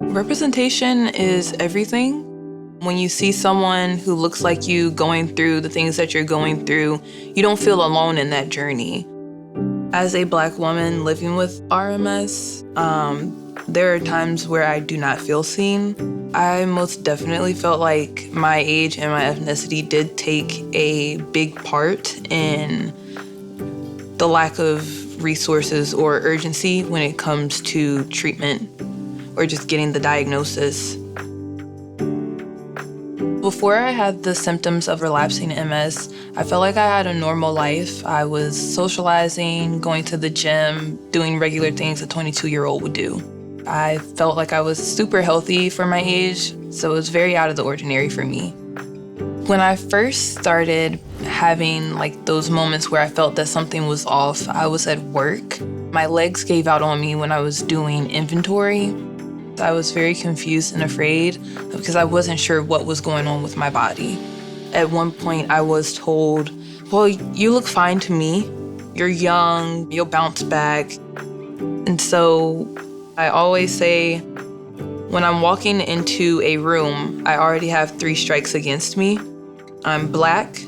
Representation is everything. When you see someone who looks like you going through the things that you're going through, you don't feel alone in that journey. As a Black woman living with RMS, there are times where I do not feel seen. I most definitely felt like my age and my ethnicity did take a big part in the lack of resources or urgency when it comes to treatment or just getting the diagnosis. Before I had the symptoms of relapsing MS, I felt like I had a normal life. I was socializing, going to the gym, doing regular things a 22-year-old would do. I felt like I was super healthy for my age, so it was very out of the ordinary for me. When I first started having those moments where I felt that something was off, I was at work. My legs gave out on me when I was doing inventory. I was very confused and afraid because I wasn't sure what was going on with my body. At one point, I was told, well, you look fine to me. You're young, you'll bounce back. And so I always say, when I'm walking into a room, I already have 3 strikes against me. I'm Black,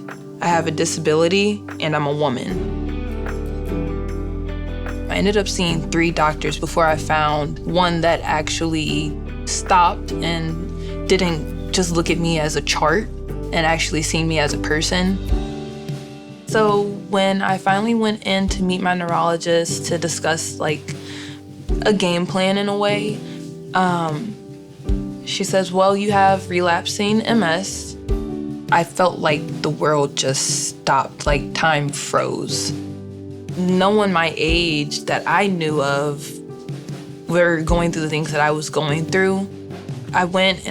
I have a disability, and I'm a woman. I ended up seeing 3 doctors before I found one that actually stopped and didn't just look at me as a chart and actually see me as a person. So when I finally went in to meet my neurologist to discuss a game plan in a way, she says, well, you have relapsing MS. I felt like the world just stopped, like time froze. No one my age that I knew of were going through the things that I was going through. I went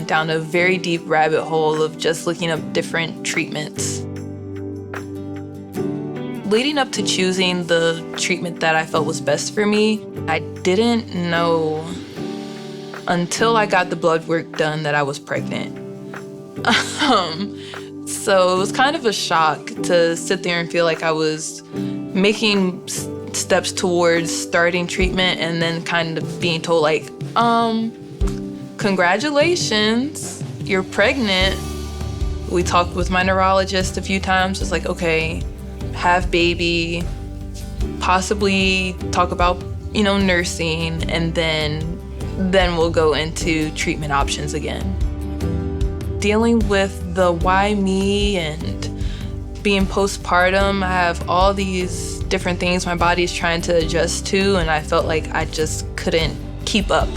down a very deep rabbit hole of just looking up different treatments. Leading up to choosing the treatment that I felt was best for me, I didn't know until I got the blood work done that I was pregnant. So it was kind of a shock to sit there and feel like I was making steps towards starting treatment and then kind of being told congratulations, you're pregnant. We talked with my neurologist a few times. It's like, okay, have baby, possibly talk about, nursing, and then we'll go into treatment options again. Dealing with the why me and being postpartum, I have all these different things my body is trying to adjust to, and I felt like I just couldn't keep up.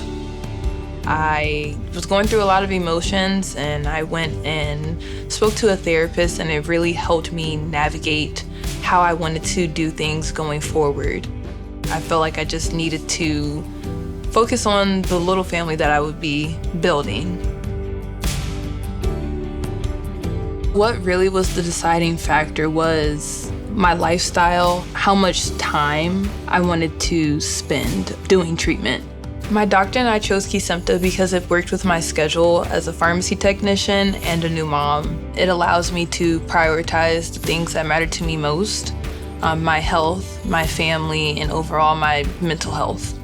I was going through a lot of emotions, and I went and spoke to a therapist, and it really helped me navigate how I wanted to do things going forward. I felt like I just needed to focus on the little family that I would be building. What really was the deciding factor was my lifestyle, how much time I wanted to spend doing treatment. My doctor and I chose Kesimpta because it worked with my schedule as a pharmacy technician and a new mom. It allows me to prioritize the things that matter to me most, my health, my family, and overall my mental health.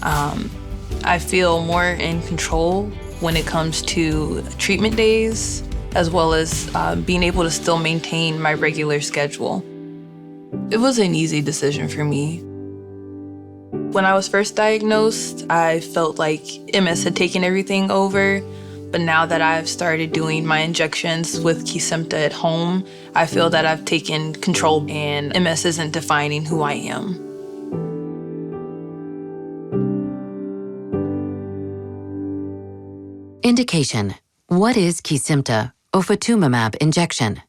I feel more in control when it comes to treatment days, as well as being able to still maintain my regular schedule. It was an easy decision for me. When I was first diagnosed, I felt like MS had taken everything over, but now that I've started doing my injections with Kesimpta at home, I feel that I've taken control and MS isn't defining who I am. Indication. What is Kesimpta, ofatumumab injection?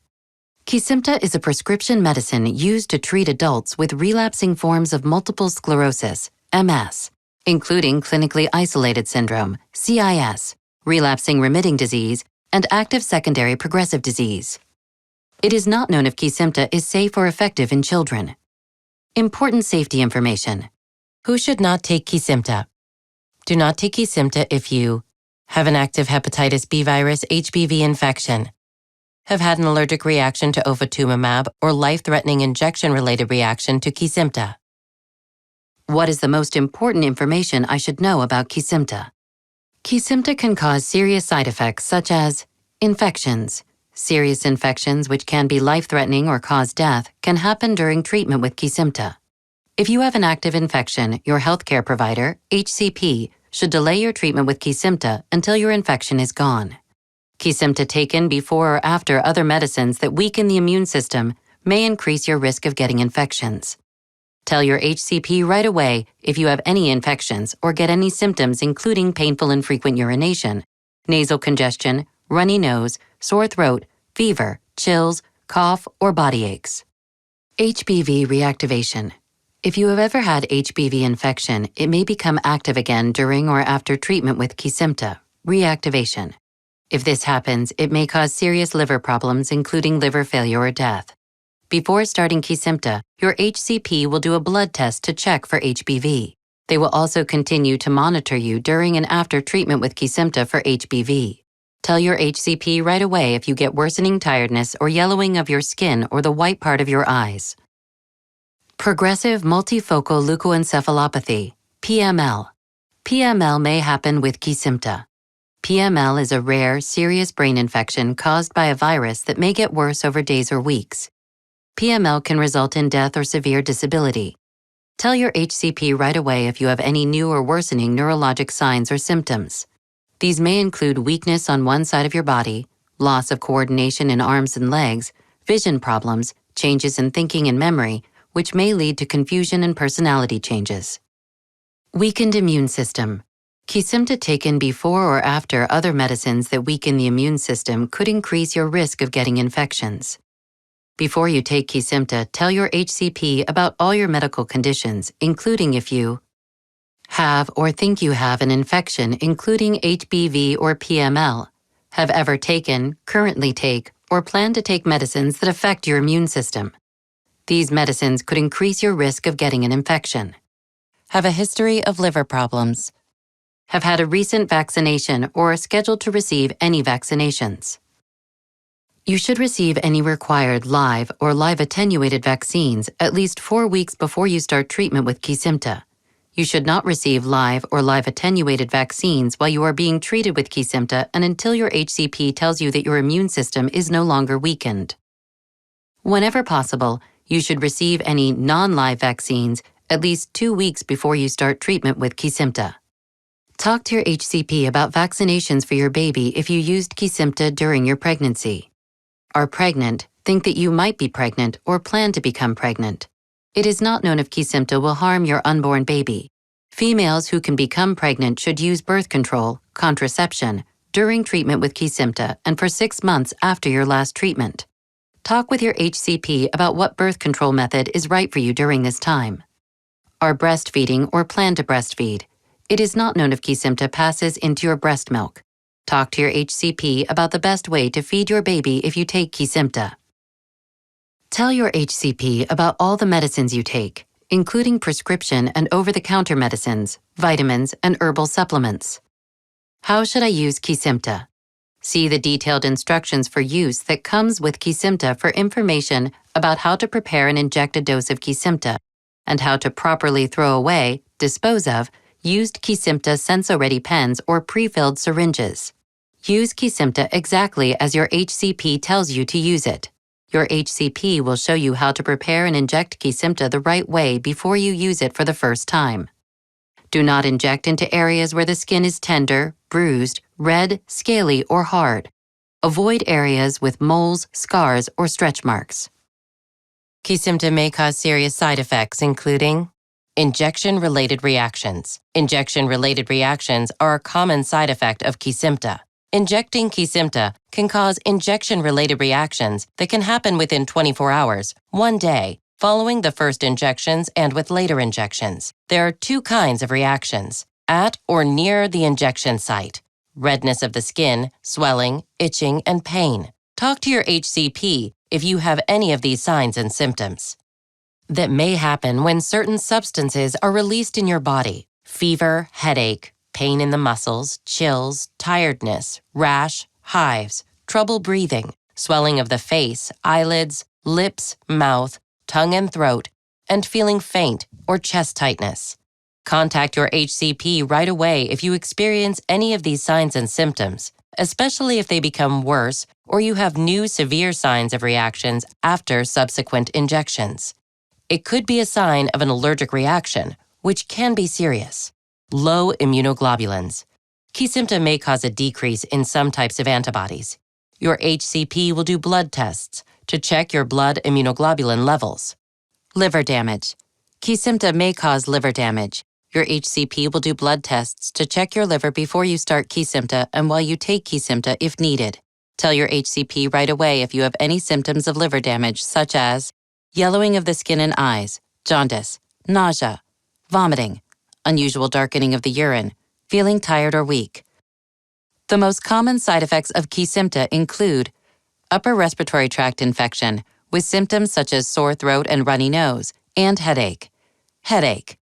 Kesimpta is a prescription medicine used to treat adults with relapsing forms of multiple sclerosis, MS, including clinically isolated syndrome, CIS, relapsing remitting disease, and active secondary progressive disease. It is not known if Kesimpta is safe or effective in children. Important safety information. Who should not take Kesimpta? Do not take Kesimpta if you have an active hepatitis B virus HBV infection, have had an allergic reaction to ofatumumab or life-threatening injection-related reaction to Kesimpta. What is the most important information I should know about Kesimpta? Kesimpta can cause serious side effects such as infections. Serious infections, which can be life-threatening or cause death, can happen during treatment with Kesimpta. If you have an active infection, your healthcare provider, HCP, should delay your treatment with Kesimpta until your infection is gone. Kesimpta taken before or after other medicines that weaken the immune system may increase your risk of getting infections. Tell your HCP right away if you have any infections or get any symptoms including painful and frequent urination, nasal congestion, runny nose, sore throat, fever, chills, cough, or body aches. HBV reactivation. If you have ever had HBV infection, it may become active again during or after treatment with Kesimpta, reactivation. If this happens, it may cause serious liver problems including liver failure or death. Before starting Kesimpta, your HCP will do a blood test to check for HBV. They will also continue to monitor you during and after treatment with Kesimpta for HBV. Tell your HCP right away if you get worsening tiredness or yellowing of your skin or the white part of your eyes. Progressive multifocal leukoencephalopathy, PML. PML may happen with Kesimpta. PML is a rare, serious brain infection caused by a virus that may get worse over days or weeks. PML can result in death or severe disability. Tell your HCP right away if you have any new or worsening neurologic signs or symptoms. These may include weakness on one side of your body, loss of coordination in arms and legs, vision problems, changes in thinking and memory, which may lead to confusion and personality changes. Weakened immune system. Kesimpta taken before or after other medicines that weaken the immune system could increase your risk of getting infections. Before you take Kesimpta, tell your HCP about all your medical conditions, including if you have or think you have an infection including HBV or PML, have ever taken, currently take, or plan to take medicines that affect your immune system. These medicines could increase your risk of getting an infection. Have a history of liver problems. Have had a recent vaccination or are scheduled to receive any vaccinations. You should receive any required live or live attenuated vaccines at least 4 weeks before you start treatment with Kesimpta. You should not receive live or live attenuated vaccines while you are being treated with Kesimpta and until your HCP tells you that your immune system is no longer weakened. Whenever possible, you should receive any non-live vaccines at least 2 weeks before you start treatment with Kesimpta. Talk to your HCP about vaccinations for your baby if you used Kesimpta during your pregnancy. Are pregnant, think that you might be pregnant, or plan to become pregnant. It is not known if Kesimpta will harm your unborn baby. Females who can become pregnant should use birth control, contraception, during treatment with Kesimpta and for 6 months after your last treatment. Talk with your HCP about what birth control method is right for you during this time. Are breastfeeding or plan to breastfeed. It is not known if Kesimpta passes into your breast milk. Talk to your HCP about the best way to feed your baby if you take Kesimpta. Tell your HCP about all the medicines you take, including prescription and over-the-counter medicines, vitamins, and herbal supplements. How should I use Kesimpta? See the detailed instructions for use that comes with Kesimpta for information about how to prepare and inject a dose of Kesimpta and how to properly throw away, dispose of, used Kesimpta Senso-Ready pens or pre-filled syringes. Use Kesimpta exactly as your HCP tells you to use it. Your HCP will show you how to prepare and inject Kesimpta the right way before you use it for the first time. Do not inject into areas where the skin is tender, bruised, red, scaly, or hard. Avoid areas with moles, scars, or stretch marks. Kesimpta may cause serious side effects, including injection-related reactions. Injection-related reactions are a common side effect of Kesimpta. Injecting Kesimpta can cause injection-related reactions that can happen within 24 hours, 1 day, following the first injections and with later injections. There are 2 kinds of reactions: at or near the injection site. Redness of the skin, swelling, itching, and pain. Talk to your HCP if you have any of these signs and symptoms. That may happen when certain substances are released in your body: fever, headache, pain in the muscles, chills, tiredness, rash, hives, trouble breathing, swelling of the face, eyelids, lips, mouth, tongue and throat, and feeling faint or chest tightness. Contact your HCP right away if you experience any of these signs and symptoms, especially if they become worse or you have new severe signs of reactions after subsequent injections. It could be a sign of an allergic reaction, which can be serious. Low immunoglobulins. Kesimpta may cause a decrease in some types of antibodies. Your HCP will do blood tests to check your blood immunoglobulin levels. Liver damage. Kesimpta may cause liver damage. Your HCP will do blood tests to check your liver before you start Kesimpta and while you take Kesimpta if needed. Tell your HCP right away if you have any symptoms of liver damage, such as yellowing of the skin and eyes, jaundice, nausea, vomiting, unusual darkening of the urine, feeling tired or weak. The most common side effects of Kesimpta include upper respiratory tract infection with symptoms such as sore throat and runny nose, and headache. Headache.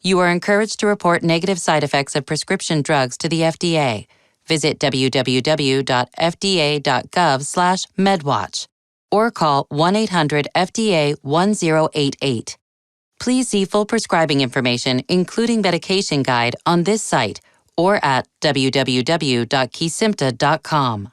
You are encouraged to report negative side effects of prescription drugs to the FDA. Visit www.fda.gov/medwatch or call 1-800-FDA-1088. Please see full prescribing information, including medication guide, on this site or at www.kesimpta.com.